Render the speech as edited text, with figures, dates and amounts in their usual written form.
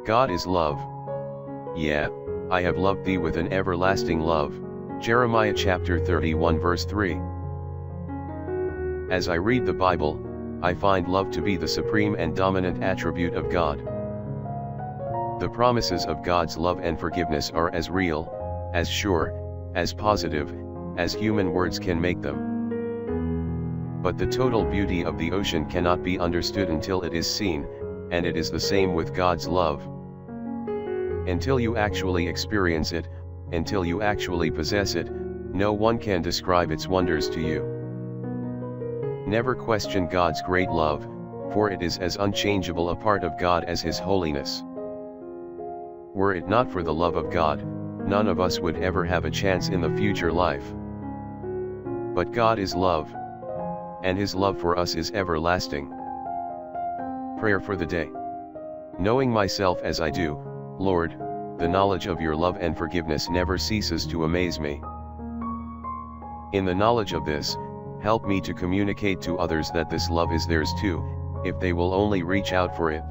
God is love. Yeah, I have loved thee with an everlasting love. Jeremiah chapter 31 verse 3. As I read the Bible, I find love to be the supreme and dominant attribute of God. The promises of God's love and forgiveness are as real, as sure, as positive, as human words can make them. But the total beauty of the ocean cannot be understood until it is seen, and it is the same with God's love. Until you actually experience it, until you actually possess it, no one can describe its wonders to you. Never question God's great love, for it is as unchangeable a part of God as His holiness. Were it not for the love of God, none of us would ever have a chance in the future life. But God is love, and His love for us is everlasting. Prayer for the day. Knowing myself as I do, Lord, the knowledge of your love and forgiveness never ceases to amaze me. In the knowledge of this, help me to communicate to others that this love is theirs too, if they will only reach out for it.